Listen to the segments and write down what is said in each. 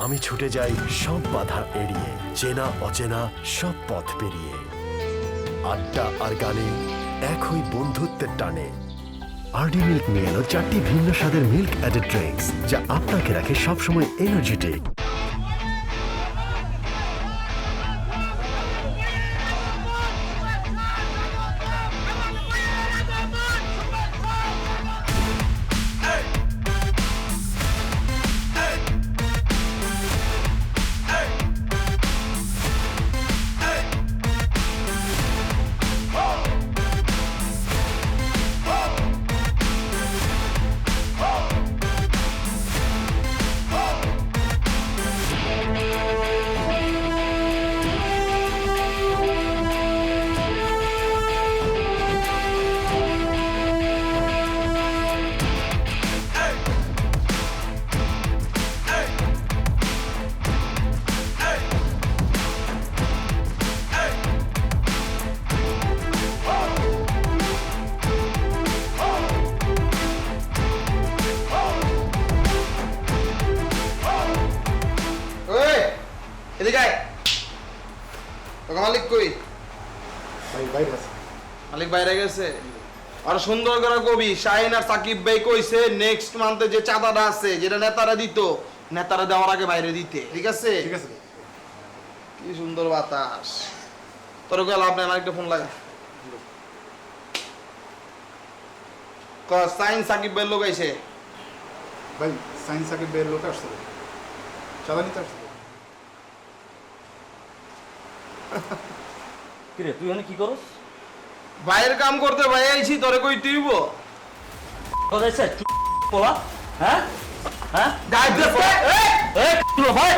আমি ছুটে যাই সব বাধা এড়িয়ে, চেনা অচেনা সব পথ পেরিয়ে। আড্ডা আর গানে এক হই বন্ধুত্বের টানে। আরডি মিল্ক নিয়ে এলো 4টি ভিন্ন স্বাদের মিল্ক অ্যাডেড ড্রিঙ্কস, যা আপনাকে রাখে সবসময় এনার্জেটিক। মালিক কই? মালিক বাইরে গেছে। আর সুন্দর করে কবি শাহিন আর সাকিব ভাই কইছে নেক্সট মান্থে যে চাঁদাটা আছে যেটা নেতারা দিত, নেতারা দেওয়ার আগে বাইরে দিতে। ঠিক আছে? ঠিক আছে। কি সুন্দর বাতাস। তোর গেল আপনি আমার একটা ফোন লাগা। সাইন সাকিব ভাইয়ের লোক আইছে। ভাই সাইন সাকিব ভাইয়ের লোক আসছে, চাঁদা নিতে আসছে। কিরে তুই এখানে কি করস? ভাইয়ের কাম করতে ভাই আইছি, তোরে কই তুইব? কোথায় সে পোলা? হ্যাঁ হ্যাঁ গাইড দে এই ভাই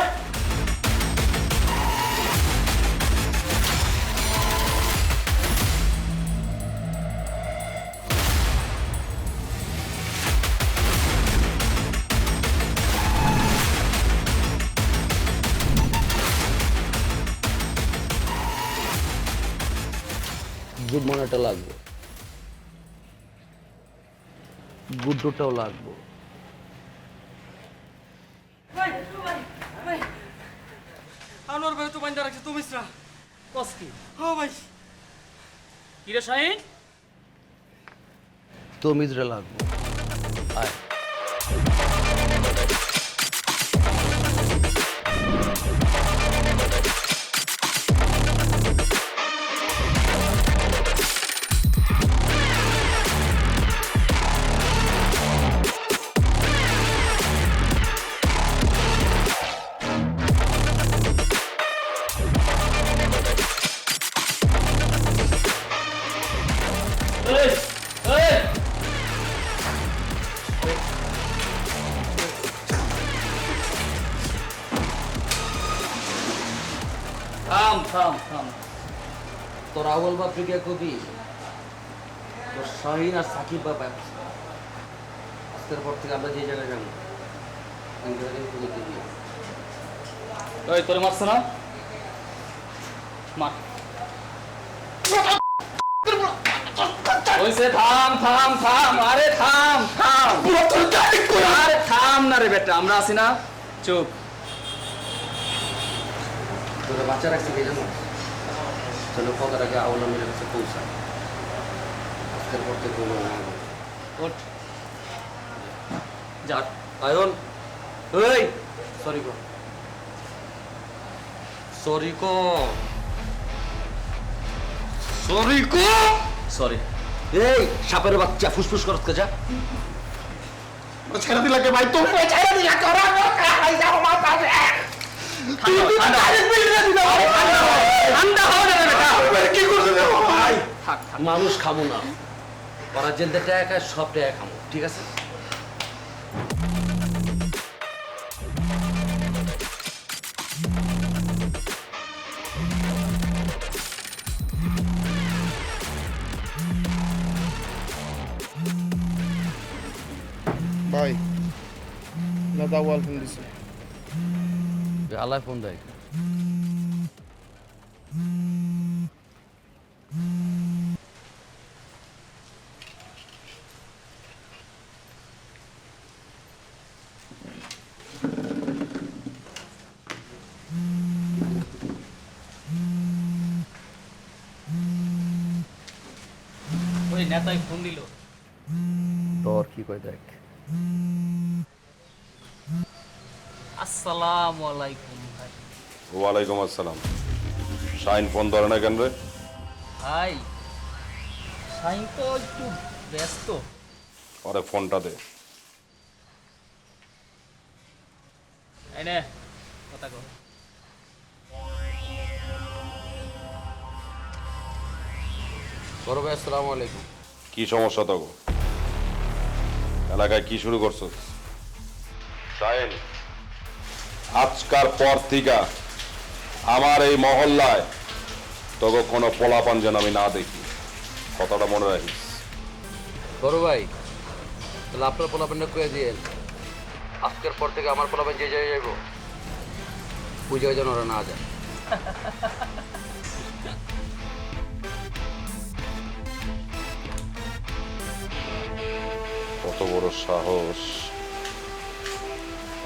গুড মর্নিংটা লাগবে, গুড্ডুটাও লাগবে। আনোয়ার ভাই তো বাইন্দা রাখছে তুমি ইসরা কস কি? ও ভাই কিরে শাহিন? তমিজরে লাগবে। আয় থাম থাম থাম, তোর আউল বাপরিকে কবি তোর শাহিন আর সাকিব বাবা আজকের পর থেকে আমরা যে জায়গায় যাবো ওই তোরে মারছে না? মার। ওইসে থাম থাম থাম, আরে থাম থাম, আরে থাম না রে বেটা, আমরা আছি না, চুপ। তোরা বাচ্চা রাখছি কে জানো? চলো কথার আগে আউল মেরে কাছে পৌঁছায়। আজকের পর থেকে কোনো ওঠ যা। আয়ন এই সরি কো, সরি কো, সরি কো, সরি। এই সাপের বাচ্চা ফুসফুস করত কে যা। ছেড়ে দিলাকে ভাই, তুমি ছেড়ে দিলা করো খাই যাও মাথা রে। ঠান্ডা হও না রে বেটা, কি করতে দেব ভাই? থাক থাক। মানুষ খাবো না, ওরা যে টাকা খায় সব টাকা খাবো, ঠিক আছে? ভাই না দাওয়াল ফোন দিছে। আল্লাহ ফোন দেয়। নেতাই ফোন দিল। তোর কি কই দেখ। আসসালামু আলাইকুম ভাই। ওয়ালাইকুম আসসালাম। শাইন ফোন ধরে না কেন রে? ভাই সাইন তো একটু ব্যস্ত। ওরে ফোনটা দে। এই নে কথা কও। বড় ভাই আসসালামু আলাইকুম। কি সমস্যা তো? এলাকায় কি শুরু করছো? শাইন, আজকার পর থেকে আমার এই মহল্লায় তোকে কোনো পোলাপান যেন আমি না দেখি, কথাটা মনে রাখিস। বড় ভাই তাহলে আপনার পোলাপেনটা কয়ে দিয়েন আজকের পর থেকে আমার পোলাপেন যে জায়গায় যাইব ওই জায়গায় যেন ওরা না যায়। কত বড় সাহস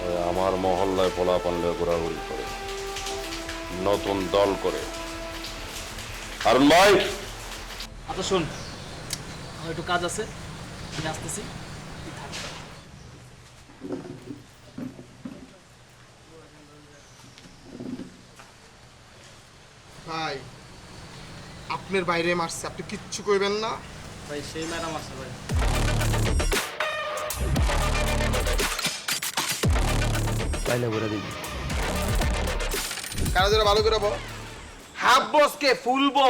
ওই আমার মহল্লায় পোলাপান লয়ে ঘোরাঘুরি করে, নতুন দল করে। হারুন ভাই, আচ্ছা শোন, আমার একটু কাজ আছে, আমি আসতেছি। তুই থাক। ভাই আপনার বাইরে মারছে, আপনি কিচ্ছু কইবেন না। ভাই সেই ম্যাডাম আসছে ভাই। তাইলে বলে দিবি কারা ধরে ভালো করে বল। হাফ বসকে ফুলবো।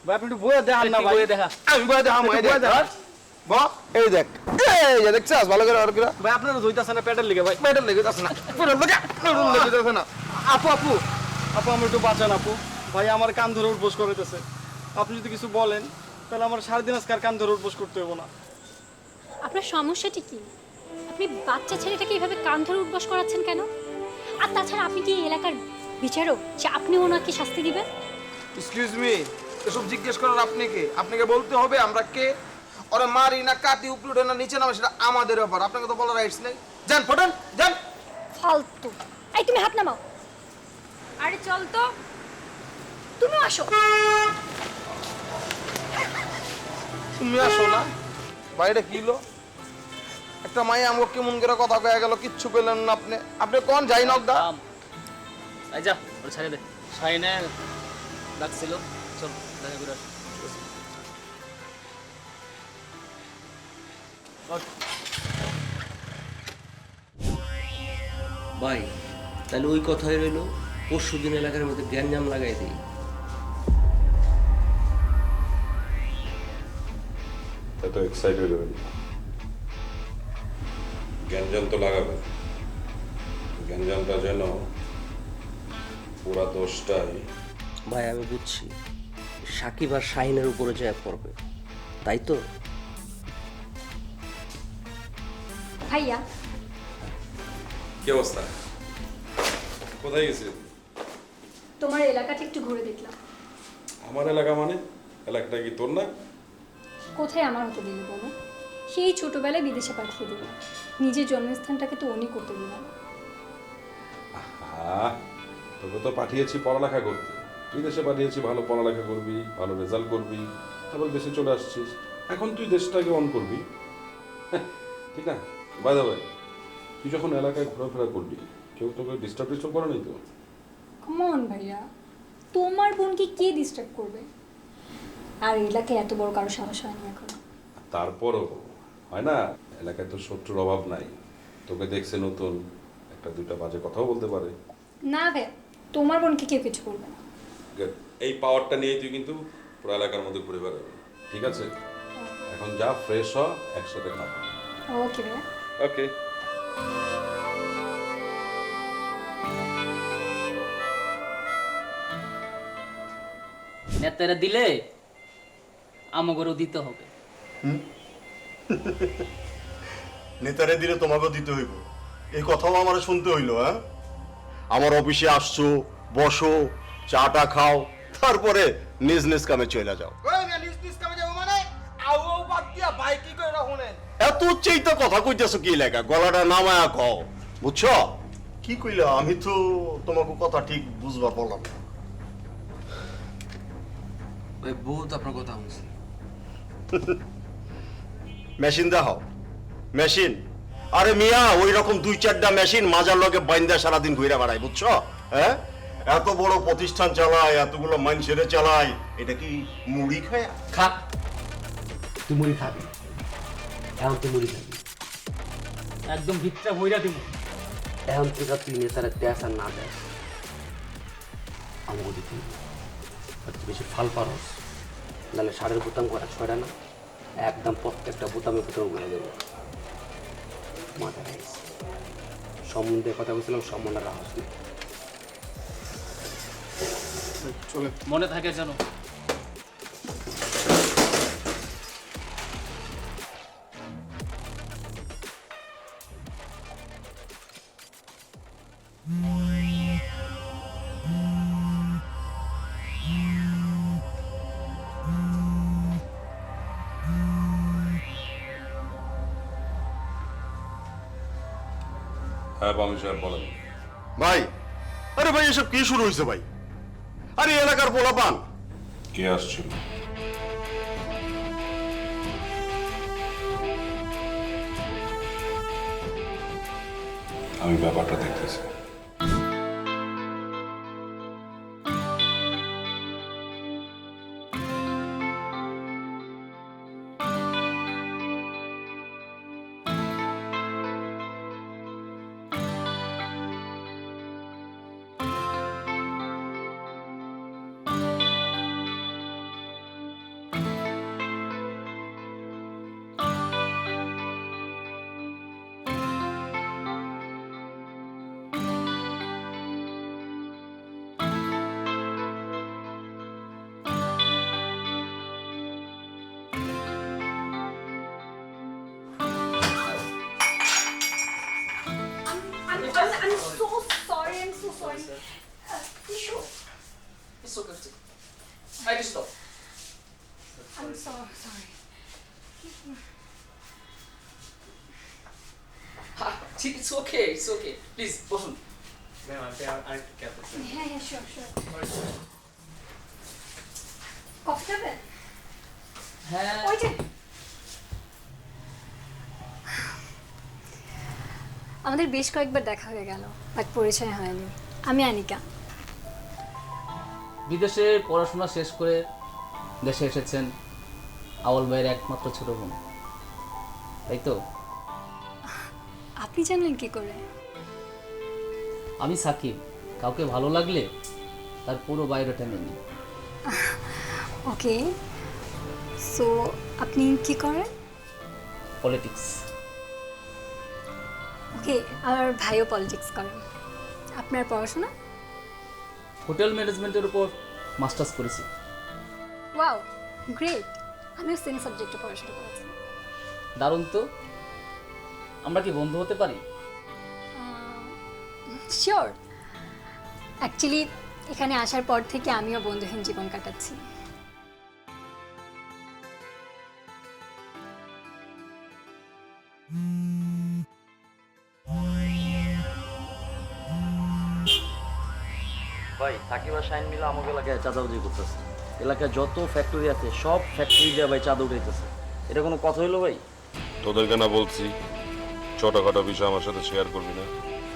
ভাই আপনি একটু বইয়ে দেখান না ভাই। দেখা আমি বলে দেখাম, এই দেখ ব এই দেখ, এই যে দেখছস ভালো করে আর করে ভাই আপনারা ধইতাছেন না পেটের লিগে ভাই। মেডাল লেগে যাচ্ছে না, মেডাল লেগে যাচ্ছে না। আপু আপু আপু আমার একটু বাঁচান আপু। ভাই আমার কান ধরে উঠবোস করিতেছে। আপনি যদি কিছু বলেন তাহলে আমার সারাদিন আজকে আর কান ধরে উঠবোস করতে হবে না। আপনার সমস্যাটি কি? আপনি বাচ্চা ছেলেটাকে এইভাবে কান ধরে উঠবস করাচ্ছেন কেন? আর তাছাড়া আপনি কি এই এলাকার বিচারক যে আপনি ওনাকে শাস্তি দিবেন? এক্সকিউজ মি, এসব জিজ্ঞেস করার আপনি কে? আপনাকে বলতে হবে আমরা কে। ওরে মারি না কাটি উপরে না নিচে নামে সেটা আমাদের ব্যাপার, আপনাকে তো বলার রাইটস নেই। যান ফোটান যান। ফালতু। এই তুমি হাত নামাও। আরে চল তো, তুমি আসো। তুমি আসো না, বাইরে কি হলো? একটা মাই আমাকে কেমন করে কথা কয়ে গেল, কিচ্ছু পেলেন না আপনি। আপনি কোন যাই নক দা? এই যা ওরে ছেড়ে দে। সাইনে ডাকছিল, চল দেখা করে আসি। ভাই তাহলে ওই কথাই রইলো, পরশু দিন এলাকার মধ্যে গ্যাঞ্জাম লাগাই দিই। এত এক্সাইটেড হবেন না। গ্যাঞ্জাম তো লাগাবে, গ্যাঞ্জামটা যেন পুরা দোষটাই ভাই আমি বুঝছি সাকিব আর শাহিনের উপরে যায় পড়বে, তাই তো? ভাইয়া কি অবস্থা? কোথায় গেছি? তোমার এলাকাটা একটু ঘুরে দেখলাম। আমার এলাকা মানে? এলাকাটা কি তোর না? কোথায় আমার হতে দিলে বলো? সেই ছোটবেলায় বিদেশে পাঠিয়ে দিল, নিজের জন্মস্থানটাকে তো উনি করতে দিল না। হ্যাঁ, তোকে তো পাঠিয়েছি পড়ালেখা করতে, বিদেশে পাঠিয়েছি ভালো পড়ালেখা করবি, ভালো রেজাল্ট করবি, তারপর দেশে চলে আসছিস। এখন তুই দেশটাকে অন করবি, ঠিক না? বাই দ্য ওয়ে, তুই যখন এলাকায় ঘোরাফেরা করবি কেউ তোকে ডিস্টার্ব করে নাই তো? কমন ভাইয়া, তোমার বোনকে কে ডিস্টার্ব করবে? আর এলাকায় এত বড় কারো সাহস হয়নি এখন। তারপরও হয় না, এলাকায় তো শত্রুর অভাব নাই। তোকে দেখছে নতুন, একটা দুইটা বাজে কথাও বলতে পারে। না ভাইয়া, তোমার বোনকে কেউ কিছু করবে না। এই পাওয়ারটা নিয়ে তুই কিন্তু পুরো এলাকার মধ্যে ঘুরে বেড়াবি, ঠিক আছে? এখন যা, ফ্রেশ হ, একসাথে খাবো। ওকে ভাইয়া। ওকে। নেতারা দিলে আমাগরও দিতে হবে। নেতারে দিলে তোমাকেও দিতে হইব, এই কথাও আমার শুনতে হইলো। হ্যাঁ, আমার অফিসে আসছো, বসো, চাটা খাও, তারপরে নিজ নিজ কামে চলে যাও। ওই না নিজ নিজ কামে যাবো মানে আও বাদ দিয়া ভাই কি করে রাখুনেন? এত উচ্চেই তো কথা কইতেছো কি লেখা, গলাটা নামায়া কও, বুঝছো? কি কইলা? আমি তো তোমাকে কথা ঠিক বুঝবার পারলাম না। ভাই বহুত আপনার কথা হয়েছে। মেশিন দেখাও মেশিন আরে মিয়া ওই রকম 2-4টা মেশিন মাজার লগে বাইন্দা সারাদিন ঘুরে বেড়ায় বুঝছো হ্যাঁ এত বড় প্রতিষ্ঠান চালায় এতগুলো মানুষের চালায় এটা কি মুড়ি খায় খা তুই মুড়ি খাবি এখন তুই মুড়ি খাবি একদম ভিতটা বইরা দিব। এখন থেকে তুই নেতারা দেশ আর না দেশ আমাকে দিতে আর তুই বেশি ফাল পারস নাহলে ষাঁড়ের বোতাম করা ছয়টা না একদম প্রত্যেকটা বোতামে বোতাম করে দেবো মাথা রাইস সম্বন্ধে কথা বলছিলাম সম্বন্ধে রাখস না চলে মনে থাকে যেন। হ্যাঁ বাবু সাহেব বলেন। ভাই আরে ভাই এসব কি শুরু হয়েছে ভাই আরে এলাকার পোলাপান কে আসছিল? আমি ব্যাপারটা দেখতেছি। I'm so sorry. I'm so sorry. Tissue. It's okay. I just stop. I'm so sorry. It's okay. It's okay. Please, বসুন। Yeah, sure. কফি খাবেন? হ্যাঁ। ওই যে আমাদের বেশ কয়েকবার দেখা হয়ে গেল বাট পরিচয় হয়নি। আমি আনিকা। বিদেশে পড়াশোনা শেষ করে দেশে এসেছেন আউল ভাইয়ের একমাত্র ছোট বোন, তাই তো? আপনি জানলেন কি করে? আমি সাকিব, কাউকে ভালো লাগলে তার পুরো বায়োডাটা নিই। ওকে, সো আপনি কি করেন? পলিটিক্স। ওকে, আমার ভাইও পলিটিক্স করেন। আপনার পড়াশোনা? হোটেল ম্যানেজমেন্টের উপর মাস্টার্স করেছি। Wow, great. আমিও সেম সাবজেক্টে পড়াশোনা করেছি। দারুণ তো। আমরা কি বন্ধু হতে পারি? শিওর। অ্যাকচুয়ালি এখানে আসার পর থেকে আমিও বন্ধুহীন জীবন কাটাচ্ছি। ভাই সাকিব আর শাহিন মিলে আমাকে এলাকায় চাঁদাবাজি করতেছে। এলাকায় যত ফ্যাক্টরি আছে সব ফ্যাক্টরি দিয়ে ভাই চাঁদা উঠাইতেছে। এটা কোনো কথা হইলো ভাই? তোদেরকে না বলছি ছোটখাটো বিষয় আমার সাথে শেয়ার করবি না।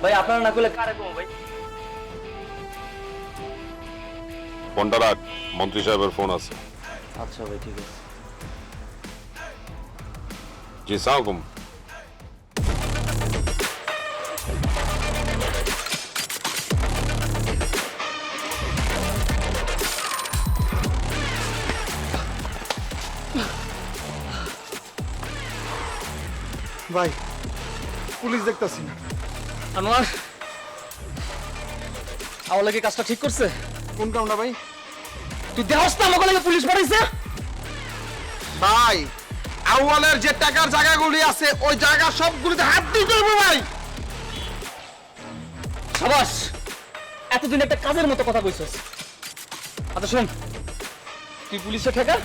ভাই আপনারা না করলে কারে কম ভাই? ফোনটা রাখ, মন্ত্রী সাহেবের ফোন আছে। আচ্ছা ভাই ঠিক আছে। জি সালাম। ভাই পুলিশ দেখতাছি না। আনোয়ার, আওয়ালা কি কাজটা ঠিক করছে? কোন কামটা ভাই? তুই দেহস না আমাকে লাগে পুলিশ বাড়াইছে? ভাই আউয়ালের যে টাকার জায়গাগুলি আছে ওই জায়গা সবগুলিতে হাত দিয়ে করবো ভাই। সাবাস, এতদিন একটা কাজের মতো কথা কইছস। আচ্ছা শোন, তুই পুলিশে ঠেকা,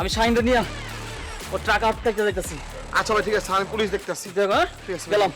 আমি শাহিনটা নিয়ে ও টাকা আটকাইতে যাইতেছি। আচ্ছা ভাই ঠিক আছে, আমি পুলিশ দেখতেছি। দেখ, হ্যাঁ? ঠিক আছে, গেলাম।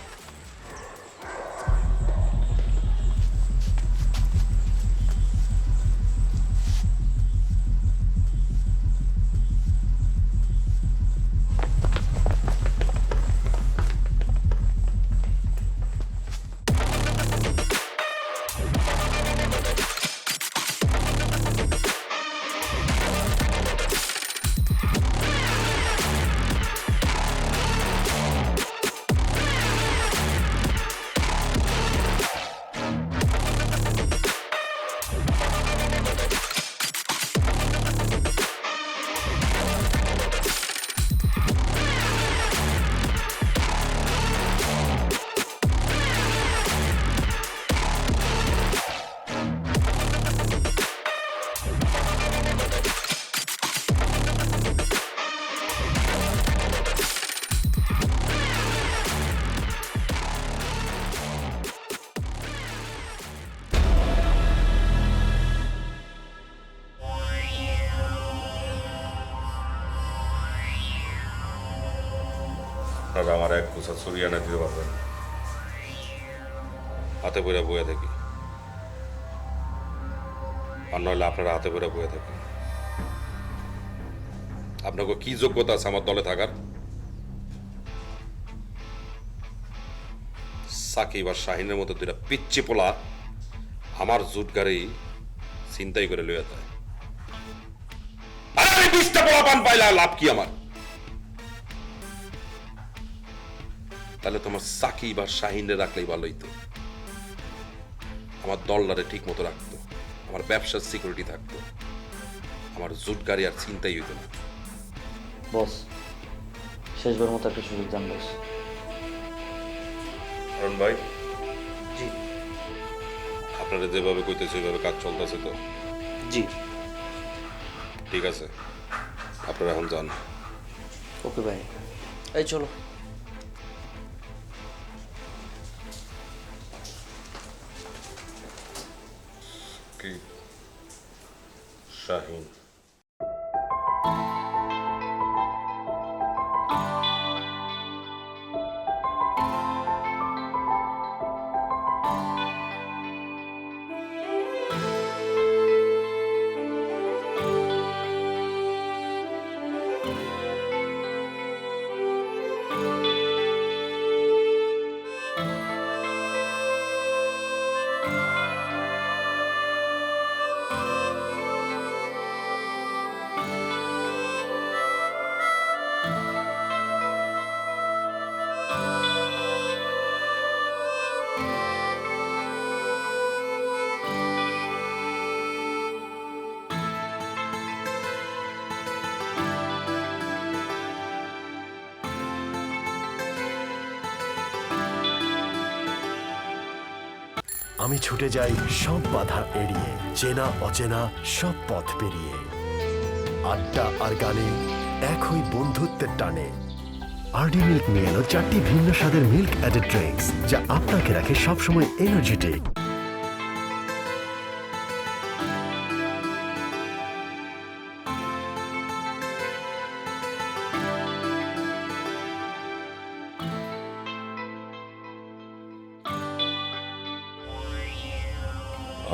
টাকা আমার এক গোছা সরিয়ে এনে দিতে পারবেন? হাতে বইরা বয়ে থাকি, আর নইলে আপনারা হাতে বইরা বয়ে থাকেন। আপনাকে কি যোগ্যতা আছে আমার দলে থাকার? সাকিব আর শাহিনের মতো দুইটা পিচ্ছি পোলা আমার জুট গাড়ি চিন্তাই করে লইয়া যায়। আর আমি 20টা পোলা পান পাইলে লাভ কি আমার? তাহলে তোমার সাকিব আর শাহিনরে রাখলেই ভালো হইতো। আমার দলটারে ঠিক মতো রাখতো, আমার ব্যবসার সিকিউরিটি থাকতো, আমার জুট গাড়ি আর চিন্তাই হইতো না। বস, শেষবার মতো একটা সুযোগ দেন বস। অরুণ ভাই, জি আপনারা যেভাবে কইতেছে ওইভাবে কাজ চলতেছে তো? জি ঠিক আছে, আপনারা এখন যান। ওকে ভাই, এই চলো। কি শাহিন আমি ছুটে যাই সব বাধা এড়িয়ে, চেনা অচেনা সব পথ পেরিয়ে। আড্ডা আর গানে এক হই বন্ধুত্বের টানে। আরডি মিল্ক নিয়ে এলো 4টি ভিন্ন স্বাদের মিল্ক অ্যাডেড ড্রিঙ্কস, যা আপনাকে রাখে সবসময় এনার্জেটিক।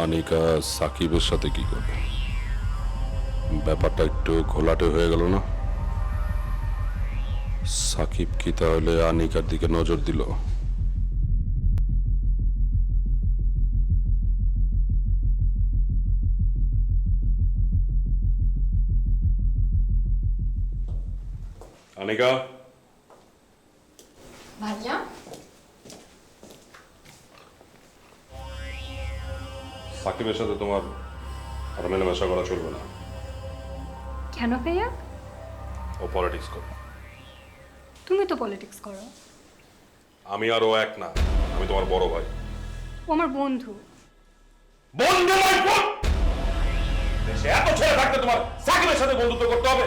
আনিকা সাকিবের সাথে কি করবে? ব্যাপারটা একটু ঘোলাটে হয়ে গেল না? সাকিব কি তাহলে আনিকার দিকে নজর দিল? আনিকা, ভাইয়া, সাকিবের সাথে তোমার আর মেলামেশা করা চলবে না। কেন ভাইয়া? ও পলিটিক্স করে। তুমি তো পলিটিক্স করো। আমি আর ও এক না, আমি তোমার বড় ভাই। ও আমার বন্ধু। বন্ধু নয়, বোন। দেশে এত ছেলে থাকতে তোমার সাকিবের সাথে বন্ধুত্ব করতে হবে?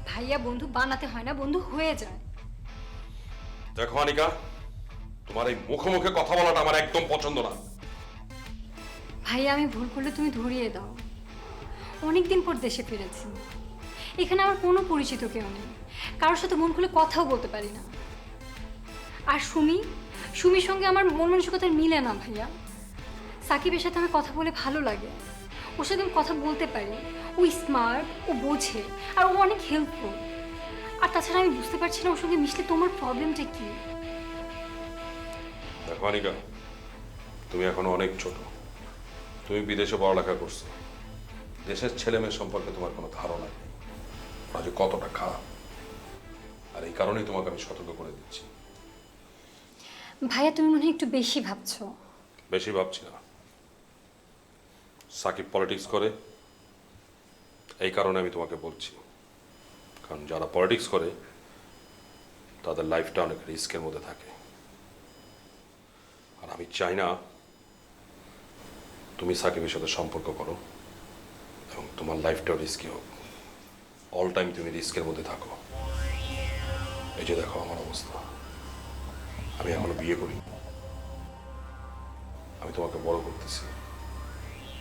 ভাইয়া, বন্ধু বানাতে হয় না, বন্ধু হয়ে যায়। দেখো আনিকা, তোমার এই মুখে মুখে কথা বলাটা আমার একদম পছন্দ না। ভাইয়া, আমি ভুল করলে তুমি ধরিয়ে দাও। অনেকদিন পর দেশে ফিরেছি, এখানে আমার কোনো পরিচিত কেউ নেই, কারোর সাথে মন খুলে কথাও বলতে পারি না। আর সুমির সঙ্গে আমার মন মানসিকতার মিলে না ভাইয়া। সাকিবের সাথে আমার কথা বলে ভালো লাগে, ওর সাথে আমি কথা বলতে পারি। ও স্মার্ট, ও বোঝে, আর ও অনেক হেল্পফুল। আর তাছাড়া আমি বুঝতে পারছি না ওর সঙ্গে মিশলে তোমার প্রবলেমটা কি। দেখো আনিকা, তুমি এখনো অনেক ছোট, তুমি বিদেশে পড়ালেখা করছো, দেশের ছেলে মেয়ে সম্পর্কে তোমার কোনো ধারণা নেই ওরা যে কতটা খারাপ। আর এই কারণেই তোমাকে আমি সতর্ক করে দিচ্ছি। ভাইয়া, তুমি মনে হয় একটু বেশি ভাবছো। বেশি ভাবছি না, সাকিব পলিটিক্স করে এই কারণে আমি তোমাকে বলছি। কারণ যারা পলিটিক্স করে তাদের লাইফটা অনেক রিস্কের মধ্যে থাকে, আর আমি চাই না তুমি সাকিবের সাথে সম্পর্ক করো এবং তোমার লাইফটাও রিস্কি হোক। অল টাইম তুমি রিস্কের মধ্যে থাকো। এই যে দেখো আমার অবস্থা, আমি এখনো বিয়ে করি। আমি তোমাকে বড় করতেছি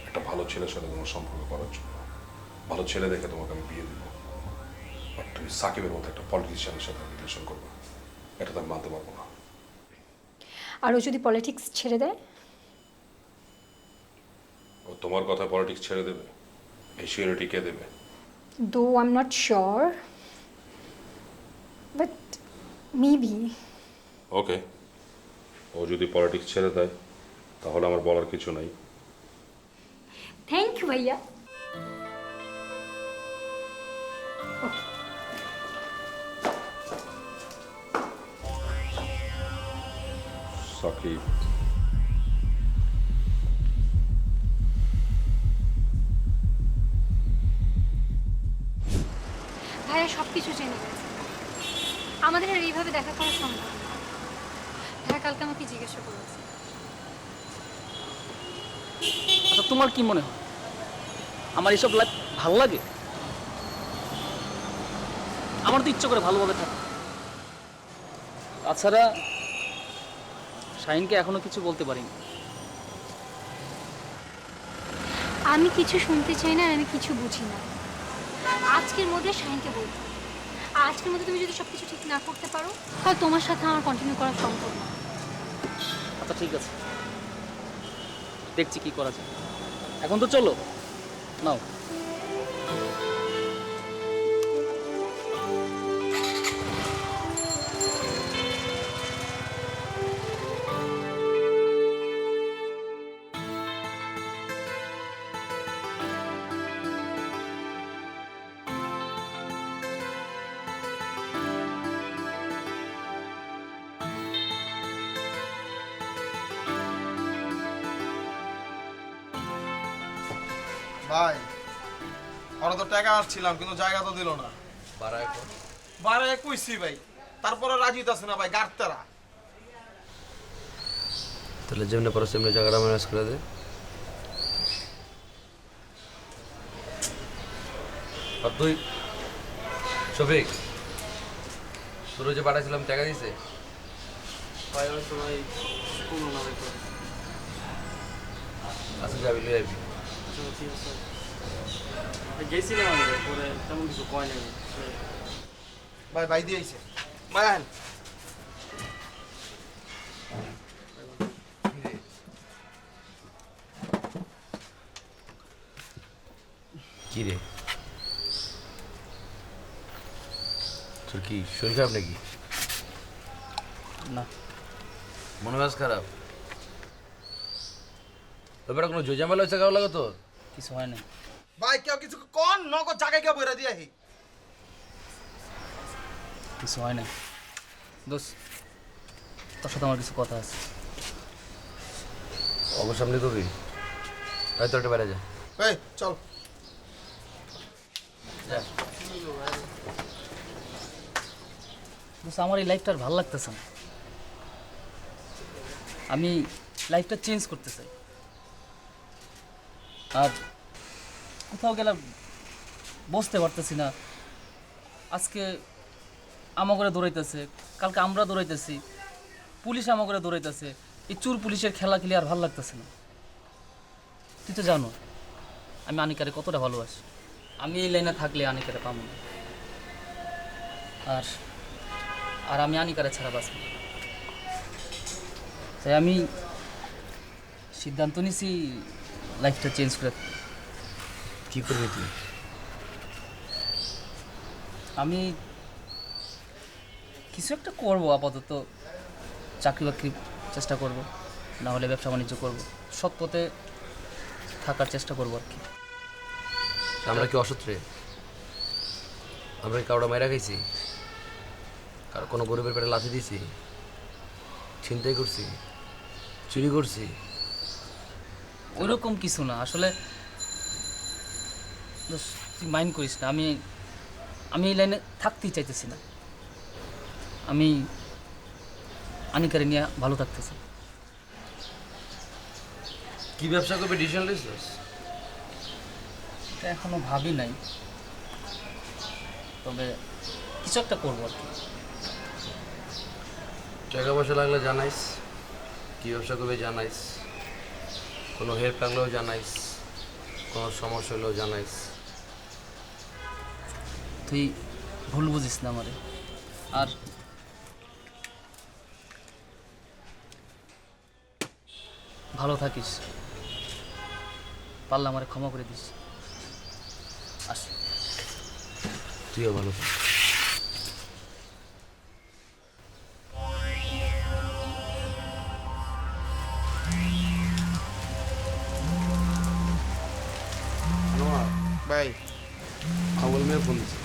একটা ভালো ছেলের সাথে তোমার সম্পর্ক করার জন্য। ভালো ছেলে দেখে তোমাকে আমি বিয়ে দেবো, বাট তুমি সাকিবের মতো একটা পলিটিশিয়ানের সাথে রিলেশন করবে। এটা তো আমি মানতে পারবো না। আর ও যদি পলিটিক্স ছেড়ে দেয়? ও তোমার কথা পলিটিক্স ছেড়ে দেবে, এই সিওরিটি কে দেবে? Though I'm not sure, but maybe. ওকে, ও যদি পলিটিক্স ছেড়ে দেয় তাহলে আমার বলার কিছু নাই। Thank you, ভাইয়া। সাকিব, ভাইয়া সব কিছু জেনে গেছে। আমাদের আর এইভাবে দেখা করা সম্ভব না। ভাইয়া কালকে আমাকে জিজ্ঞাসা করেছে। আচ্ছা তোমার কি মনে হয় আমার এসব লাইফ ভালো লাগে? আমার তো ইচ্ছে করে ভালোভাবে থাকে। তাছাড়া শাহিনকে এখনো কিছু বলতে পারিনি। আমি কিছু শুনতে চাই না আর আমি কিছু বুঝি না। আজকের মধ্যে শাহিনকে বলতে হবে। আর আজকের মধ্যে তুমি যদি সবকিছু ঠিক না করতে পারো তাহলে তোমার সাথে আমার কন্টিনিউ করা সম্ভব না। আচ্ছা ঠিক আছে, দেখছি কি করা যায়। এখন তো চলো নাও। ভাই ওরা তো টাকা আসছিলাম কিন্তু জায়গা তো দিল না। বাড়ায় কইছি ভাই, তারপরে রাজি আছে না ভাই, গাড়তারা। তাহলে যেমনি পারো সেমনি জায়গাটা ম্যানেজ করে দে। আর তুই শফিক, তোর যে পাঠাইছিলাম টাকা দিছে? ভাই ওই তো ভাই কোনো না ভাই। আচ্ছা যাবি, লই যাবি। ঠিক আছে গেছিলাম আমি, পরে তেমন কিছু কয় নাই। ভাই ভাই দিয়েছে ভাই আহেন। কি রে, তোর কি শরীর খারাপ নাকি? না, মনে হয় খারাপ? ব্যাপারে কোনো জোজামেলা হয়েছে কারো লাগে তোর? কিছু হয় না। ভাই কেউ কিছু কোন নগদ জায়গায় কেউ বইরা দিয়ে কিছু হয় না দোস্ত, তোর সাথে আমার কিছু কথা আছে। অবশ্য সামনে কবি, হয়তো একটা বেড়ে যা। এই চল। দোস্ত আমার এই লাইফটা আর ভালো লাগতেছে না। আমি লাইফটা চেঞ্জ করতে চাই। আর কোথাও গেলে বসতে পারতেছি না। আজকে আমাগরে দৌড়াইতেছে, কালকে আমরা দৌড়াইতেছি, পুলিশ আমাগরে দৌড়াইতেছে। এই চোর পুলিশের খেলা খেলে আর ভালো লাগতেছে না। তুই তো জানো আমি আনিকারে কতটা ভালোবাসি। আমি এই লাইনে থাকলে আনিকারে পাবো না। আর আর আমি আনিকারে ছাড়া বাঁচব না। তাই আমি সিদ্ধান্ত নিছি লাইফটা চেঞ্জ করে। কি করবি তুই? আমি কিছু একটা করবো, আপাতত চাকরি বাকরির চেষ্টা করব, না হলে ব্যবসা বাণিজ্য করব, সৎ পথে থাকার চেষ্টা করবো আর কি। আমরা কি অসত্রে? আমরা কি কাউটা মাইরা খাইছি? কারো কোনো গরিবের পেটে লাথি দিয়েছি? ছিনতাই করছি? চুরি করছি? ওইরকম কিছু না আসলে। তুই মাইন্ড করিস না, আমি এই লাইনে থাকতেই চাইতেছি না। আমি আনিকারে নিয়ে ভালো থাকতেছি। কি ব্যবসা করবি ডিসিশন লিছিস? এটা এখনো ভাবি নাই, তবে কিছু একটা করবো আর কি। টাকা পয়সা লাগলে জানাইস, কি ব্যবসা করবে জানাইস, কোনো হেল্প লাগলেও জানাইস, কোনো সমস্যা হলেও জানাইস। তুই ভুল বুঝিস না আমারে। আর ভালো থাকিস, পারলে আমারে ক্ষমা করে দিস। আস। তুইও ভালো থাক। ভাই আবুল মেয়ে ফোন দিচ্ছে।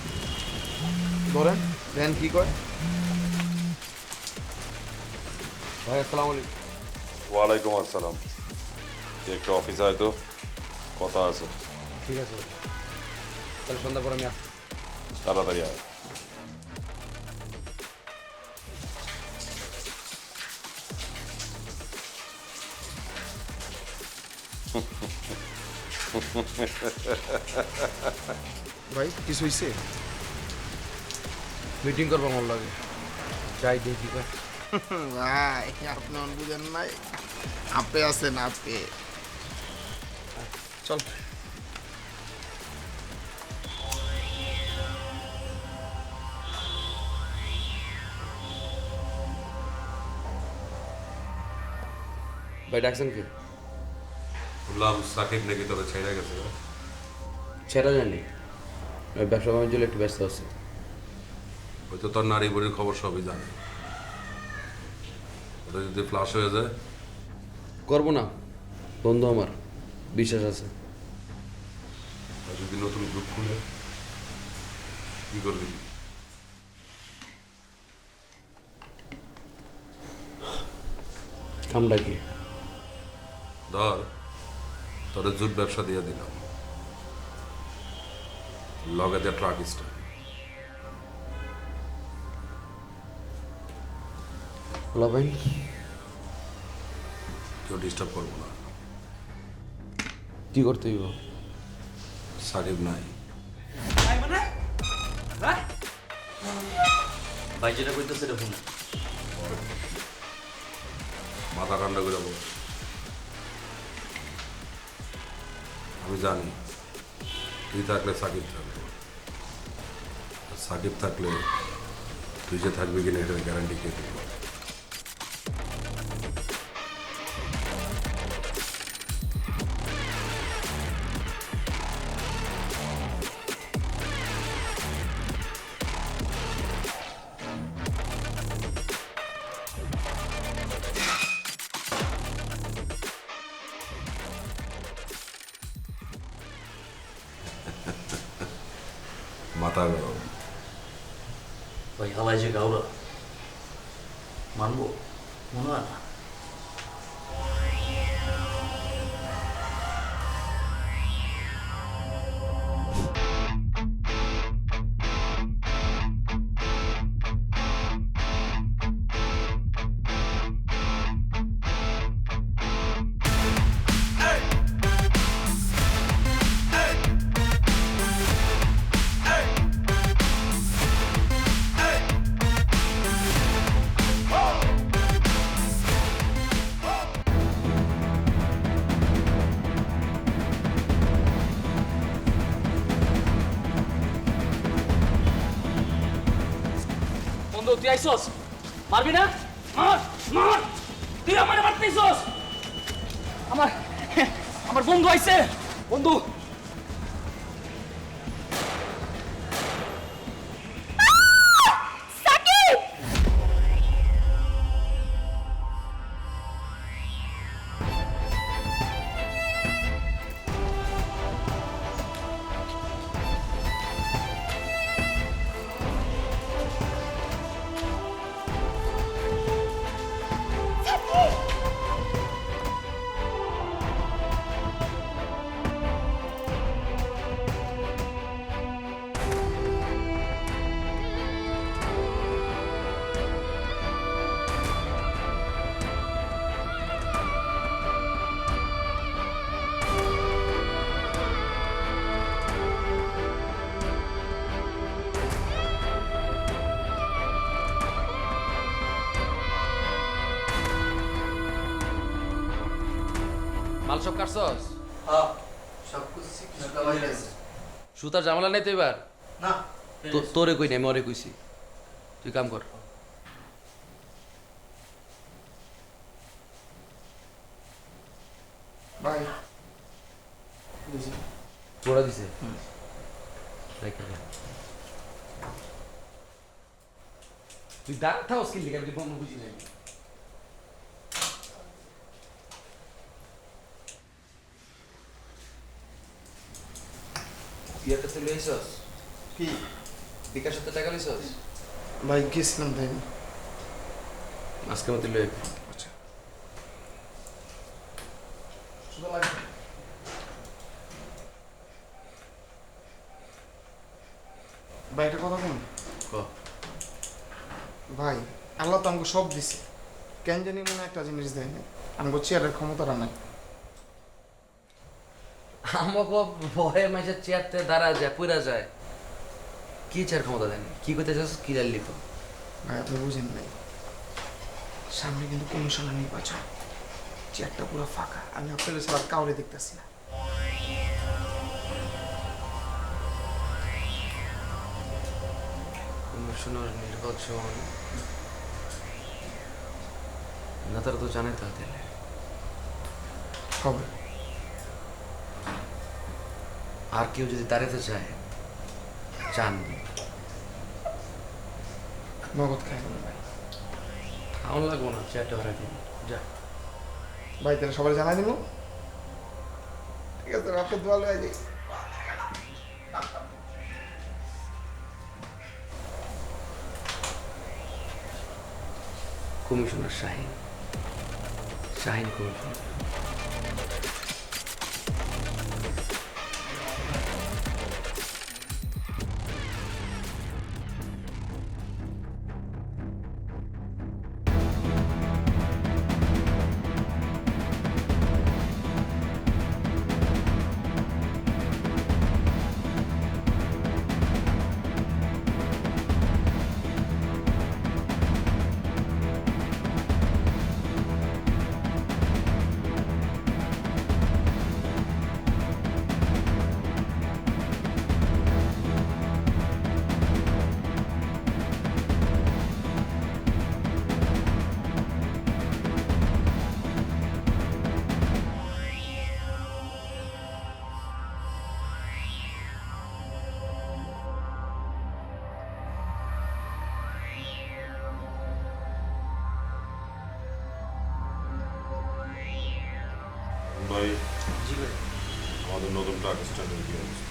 ধরেন দেন কি কয়। ভাই আসসালামু আলাইকুম। ওয়ালাইকুম আসসালাম। তুই একটু অফিসে আয় তো, কথা আছে। ঠিক আছে ভাই, তাহলে সন্ধ্যা পর আমি আসছি। তাড়াতাড়ি আয়। ভাই কিছু হইছে? মিটিং করবো আমার লাগে, যাই দেখি কয়। ভাই আপনি বুঝেন নাই, আপে আছেন আপে। চল। ভাই ডাকছেন কি? বললাম সাকিব নাকি তোরা ছেড়ে গেছে। ছেড়া জানি, ওই ব্যবসা বাণিজ্য একটু ব্যস্ত আছে। ওই তো তোর নারী বুড়ির খবর সবই জানে। ওটা যদি ফ্লাশ হয়ে যায়, করবো না, বন্ধু আমার, বিশ্বাস আছে। আর যদি নতুন গ্রুপ খুলে কি করবি? কামটা কি? ধর তোদের জুট ব্যবসা দিয়ে দিলাম, লগে দিয়ে ট্রাক স্টার। বলা ভাই কেউ ডিস্টার্ব করবো না। কি করতে হইব? সাকিব নাই। ভাই যেটা কইতেছে এটা শুনে। মাথা ঠান্ডা করে বল। আমি জানি তুই থাকলে সাকিব থাকবে, আর সাকিব থাকলে তুই যে থাকবি কিনা এটার গ্যারান্টি কে দিল? মাথা গরম। ভাই হালাই যে গাওরা মানবো মনে হয় না। বন্ধু তুই আইসস, মারবি না? মার মার, তুই আমারে মারতেইছস। আমার আমার বন্ধু আইছে, বন্ধু। মাল সব কাটছস? হ্যাঁ সব কিছু শিখতে হয়ে গেছে। সুতার ঝামেলা নেই তো এবার? না তোরে কই নাই, মরে কইছি। তুই কাম কর। ভাই পুরা দিছে রেখে দে। তুই দাঁড় থাও স্কিল লিখে আমি বন্ধ বুঝি নাই। ইয়াতে তুই লইছস কি বিকাশে তো টাকা লইছস ভাই গেছিলাম তাই আজকে মতো লই ভাই একটা কথা কোন ক ভাই আল্লাহ তো আমাকে সব দিছে কেন জানি মনে হয় একটা জিনিস দেয় না আমাকে চেয়ারের ক্ষমতাটা নাই আমাকে ভয়ে মাসে চেয়ারতে দাঁড়া যায় পুরা যায় কি চেয়ার ক্ষমতা দেন কি করতে চাস কি লাল লিখো ভাই আপনি বুঝেন নাই সামনে কিন্তু কমিশনার নির্বাচন চেয়ারটা পুরো ফাঁকা আমি আপনাদের ছাড়া কাউরে দেখতেছি না কমিশনার নির্বাচন না তারা তো জানে তা দিলে হবে আর কেউ যদি দাঁড়াতে চায় চান নগদ খাই ভাই আমার লাগবো না চেয়ারটা ভাড়া দিন যা ভাই তাহলে সবাই জানাই দিব ঠিক আছে রাতে দোয়া লয়ে যাই কমিশনার শাহিন শাহিন কমিশনার ভাই জি ভাই আমাদের নতুন ট্রাক স্ট্যান্ডের কি অবস্থা?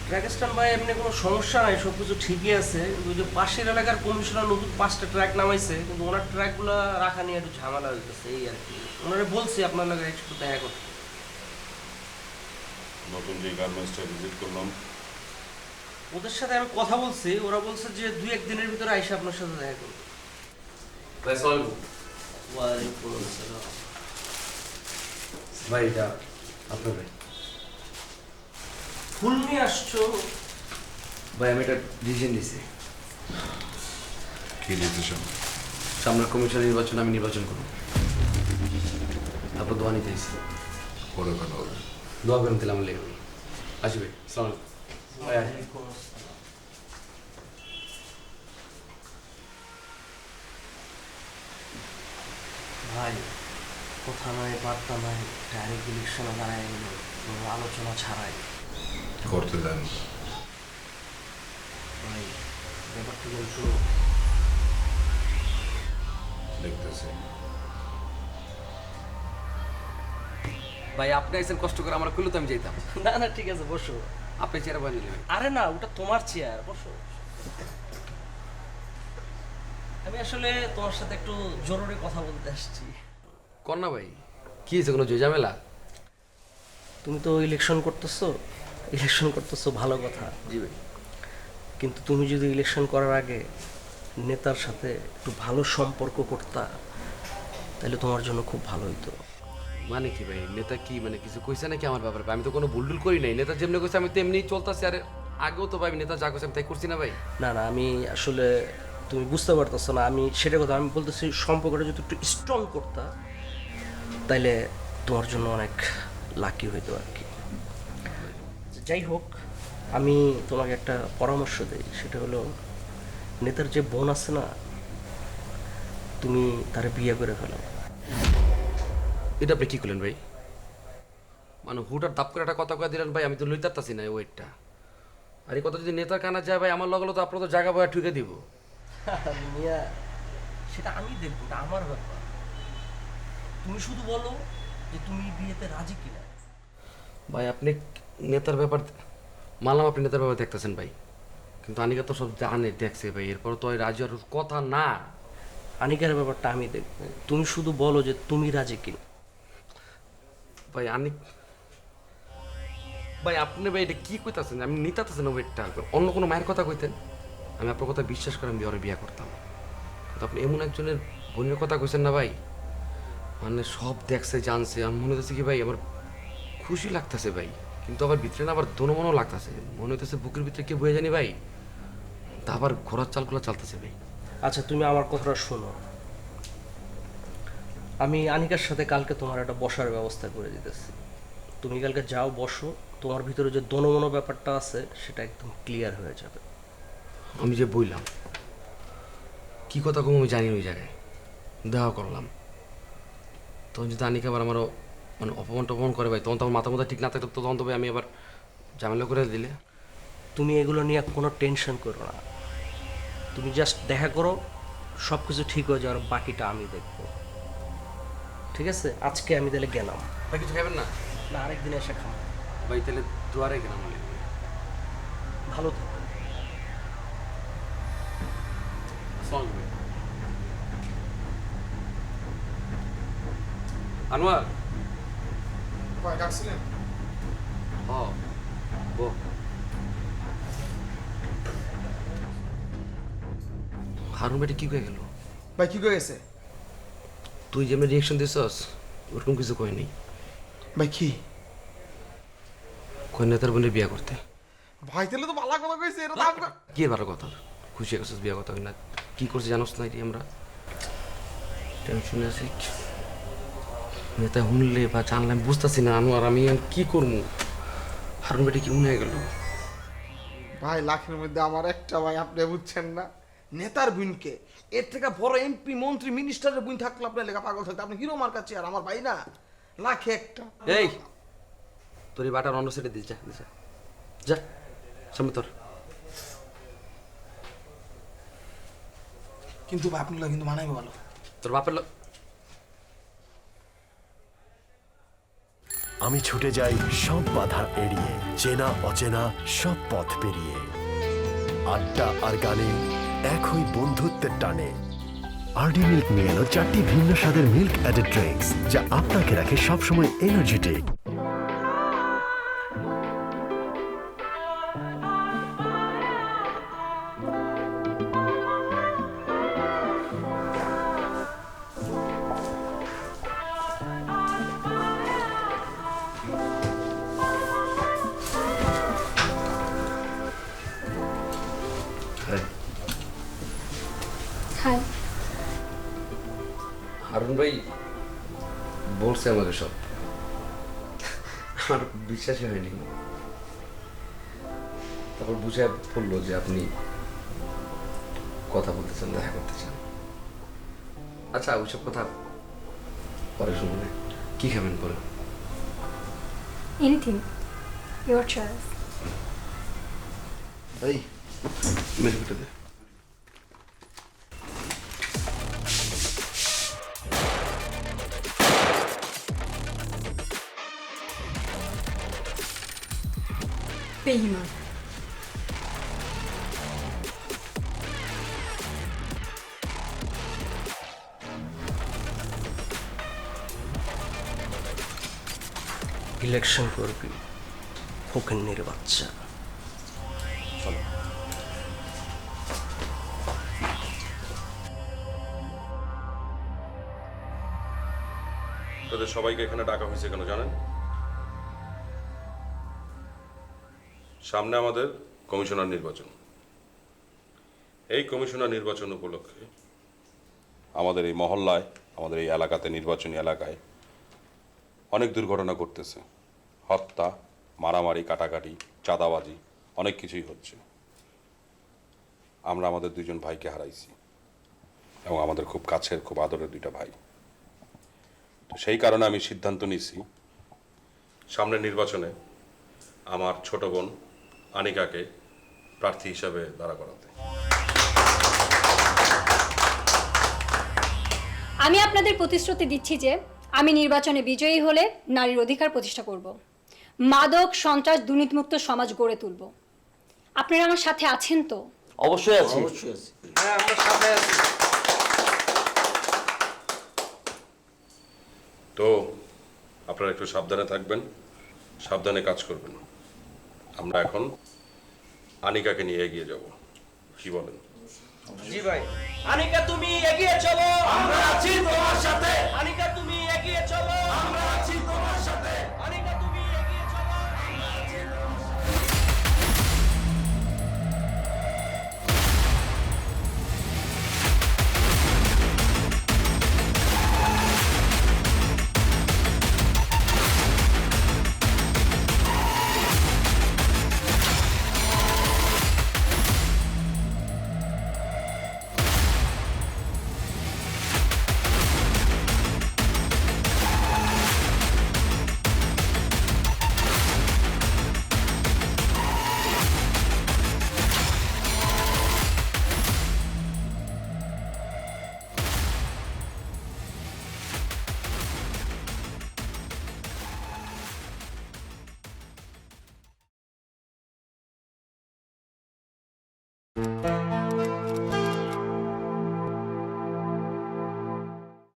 ট্র্যাকস্টান ভাই এমনি কোনো সমস্যা নাই, সব কিছু ঠিকই আছে। ওই যে পাশের এলাকার কমিশনার নতুন 5টা ট্র্যাক নামাইছে, কিন্তু ওনার ট্র্যাকগুলো রাখা নিয়ে একটু ঝামেলা হইতেছে এই আর কি। ওনারে বলছি আপনার লাগে একটু দেখা করতে। নতুন যে গার্মেন্টসটা ভিজিট করলাম ওদের সাথে আমি কথা বলছি, ওরা বলছে যে 2-1 দিনের ভিতরে আইসা আপনার সাথে দেখা করবে। ভাই সালাম ওয়ালাইকুম আসসালাম। ভাই এটা আপনার ভাই ফুল নিয়ে আসছো? ভাই আমি একটা ডিসিশন নিছি কি ডিসিশন? সামনের কমিশনার নির্বাচন আমি নির্বাচন করব তারপর দোয়া নিতে এসেছি করে ফেলা হবে। দোয়া করেন তাহলে আমার লেগে আসি ভাই সালাম ভাই আসি। ওয়ালাইকুম আসসালাম। ভাই কথা নয় বার্তা নয়, ডাইরেক্ট ইলেকশনে দাঁড়ায় গেল, কোনো আলোচনা ছাড়াই। করতে দেন। ভাই ব্যাপারটা কিন্তু দেখতেছি। ভাই আপনি আইসেন কষ্ট করে আমার করলে তো আমি যেতাম না না ঠিক আছে, বসো। আপনি চেয়ারে বানিয়ে নেবেন আরে না, ওটা তোমার চেয়ার, বসো। আমি আসলে তোমার সাথে একটু জরুরি কথা বলতে আসছি। কন্যা ভাই কি হয়েছে কোনো ঝামেলা? তুমি তো ইলেকশন করতেছো ভালো কথা, জি ভাই কিন্তু তুমি যদি ইলেকশন করার আগে নেতার সাথে একটু ভালো সম্পর্ক করতা, তাহলে তোমার জন্য খুব ভালো হইতো। মানে কি ভাই নেতা কি মানে কিছু কইছে নাকি আমার ব্যাপারে? আমি তো কোনো ভুল করি নাই, নেতা যেমনি কইছে আমি তেমনি চলতেছি। আর আগেও তো ভাই নেতা যা কইছে আমি তাই করছি না ভাই। না না, আমি আসলে তুমি বুঝতে পারতেছো না, আমি সেটা কথা আমি বলতেছি সম্পর্কটা যদি একটু স্ট্রং করতা, তাইলে তোমার জন্য অনেক লাকি হইতো আর কি। যাই হোক, আমি তোমাকে একটা পরামর্শ দিই, সেটা হলো নেতার যে বোন আছে না, তুমি তার বিয়ে করে ফেলো। এটা আপনি কি করলেন ভাই? মানে হুটার দাপ করে একটা কথা কয়ে দিলেন ভাই, আমি তো লইতে পারতাছি না এই ওয়েটটা। আর এই কথা যদি নেতার কানা যায় ভাই, আমার লগে তো আপনার তো জায়গা বয়া ঠুকে দিব। মিয়া সেটা আমি দেখবো, এটা আমার ব্যাপার। তুমি শুধু বলো যে তুমি বিয়েতে রাজি কিনা। ভাই আপনি নেতার ব্যাপার মানলাম, আপনি নেতার ব্যাপার দেখতেছেন ভাই, কিন্তু আনিকা তো সব জানে দেখছে ভাই, এরপর তো ওই রাজি আর কথা না। আনিকার ব্যাপারটা আমি দেখবো, তুমি শুধু বলো যে তুমি রাজি কিনা। ভাই ভাই আপনি ভাই এটা কি কইতাছেন? আমি নিতাতেছেন না ওয়েটটা, অন্য কোনো মায়ের কথা কইতেন আমি আপনার কথা বিশ্বাস করে আমি ওরে বিয়ে করতাম। কিন্তু আপনি এমন একজনের বোনের কথা কইছেন না ভাই, মানে সব দেখছে জানছে, আমি মনে হচ্ছে কি ভাই আমার খুশি লাগতেছে ভাই, কিন্তু আবার ভিতরে না আবার দনমনও লাগতেছে, মনে হইতেছে বুকের ভিতরে কে বয়ে জানি ভাই, তা আবার ঘোরার চালগুলো চালতেছে ভাই। আচ্ছা তুমি আমার কথাটা শোনো, আমি আনিকার সাথে কালকে তোমার একটা বসার ব্যবস্থা করে দিতেছি। তুমি কালকে যাও, বসো, তোমার ভিতরে যে দনমনো ব্যাপারটা আছে সেটা একদম ক্লিয়ার হয়ে যাবে। আমি যে বললাম কি কথা কম আমি জানি ওই জায়গায় দেখা করলাম, তখন যদি আনিকা আবার আমারও মানে অপমান টপমান করে ভাই, তখন তো আমার মাথা মাথা ঠিক না থাকতো, তখন তো ভাই আমি আবার ঝামেলা করে দিলে। তুমি এগুলো নিয়ে কোনো টেনশন করো না, তুমি জাস্ট দেখা করো, সব কিছু ঠিক হয়ে যাওয়ার বাকিটা আমি দেখবো। ঠিক আছে, আজকে আমি তাহলে গেলাম। ভাই কিছু খাবেন না? না, আরেকদিন এসে খাবো। ভাই তাহলে দুয়ারে গেলাম। ভালো থাকো। আনোয়ার ভাই ডাকছিলেন? ও বো হারুন বেটি কি কয়ে গেল? ভাই কি কয়ে গেছে? তুই যেমন রিয়েকশন দিছস ওরকম কিছু কয় নেই ভাই। কি কয় নেতার বোনের বিয়ে করতে? ভাই তাহলে তো ভালো কথা কইছে, এটা তো আপনার কি ভালো কথা, খুশি হয়ে গেছিস বিয়ে কথা না? কি করছি জানোস না? এটি আমরা টেনশনে আছি, নেতা শুনলে বা জানলে আমি বুঝতেছি না আনোয়ার, আমি কি করবো? হারুন বেটি কি মনে হয়ে গেল? ভাই লাখের মধ্যে আমার একটা ভাই, আপনি বুঝছেন না, নেতার বোনকে এর থেকে বড় এমপি মন্ত্রী মিনিস্টারের বোন থাকলে আপনার লেখা পাগল থাকতে, আপনি হিরো মার কাছে আর আমার ভাই না, লাখে একটা। এই তোর এই বাটার অন্য সেটে দিস, যা যা যা সামনে তোর। কিন্তু ভাই আপনার কিন্তু মানাইবে ভালো। তোর বাপের আমি ছুটে যাই সব বাধা এড়িয়ে, চেনা অচেনা সব পথ পেরিয়ে। আড্ডা আর গানে এক হই বন্ধুত্বের টানে। আরডি মিল্ক নিয়ে এলো 4টি ভিন্ন স্বাদের মিল্ক অ্যাডেড ড্রিঙ্কস, যা আপনাকে রাখে সবসময় এনার্জেটিক। হাই। হারুন ভাই বলছে আমাকে সব, আমার বিশ্বাসই হয়নি। তারপর বুঝে বললো যে আপনি কথা বলতে চান, দেখা করতে চান। আচ্ছা ওইসব কথা পরে শুনবে, কি খাবেন বলো? Anything, your choice. এই মেনুটা দে। বেইমান। ইলেকশন করবি, ফকিন্নির বাচ্চা। চলো। তাদের সবাইকে এখানে ডাকা হয়েছে কেন জানেন? সামনে আমাদের কমিশনার নির্বাচন। এই কমিশনার নির্বাচন উপলক্ষে আমাদের এই মহল্লায়, আমাদের এই এলাকাতে, নির্বাচনী এলাকায় অনেক দুর্ঘটনা ঘটতেছে। হত্যা, মারামারি, কাটাকাটি, চাঁদাবাজি, অনেক কিছুই হচ্ছে। আমরা আমাদের দুইজন ভাইকে হারাইছি এবং আমাদের খুব কাছের, খুব আদরের দুইটা ভাই। তো সেই কারণে আমি সিদ্ধান্ত নিছি সামনের নির্বাচনে আমার ছোট বোন আনিকাকে প্রার্থী হিসাবে দাঁড়া করাতে। আমি আপনাদের প্রতিশ্রুতি দিচ্ছি যে আমি নির্বাচনে বিজয়ী হলে নারীর অধিকার প্রতিষ্ঠা করব, মাদক সন্ত্রাস দুর্নীতিমুক্ত সমাজ গড়ে তুলব। আপনারা আমার সাথে আছেন তো? অবশ্যই আছে। হ্যাঁ, আমরা সাথে আছি। তো আপনারা একটু সাবধানে থাকবেন, সাবধানে কাজ করবেন। আমরা এখন আনিকাকে নিয়ে এগিয়ে যাব, কি বলেন? জি ভাই। আনিকা তুমি এগিয়ে চলো, আমরা আছি তোমার সাথে। আনিকা তুমি এগিয়ে চলো, আমরা আছি তোমার সাথে। আনিকা তুমি এগিয়ে চলো, আমরা আছি তোমার সাথে।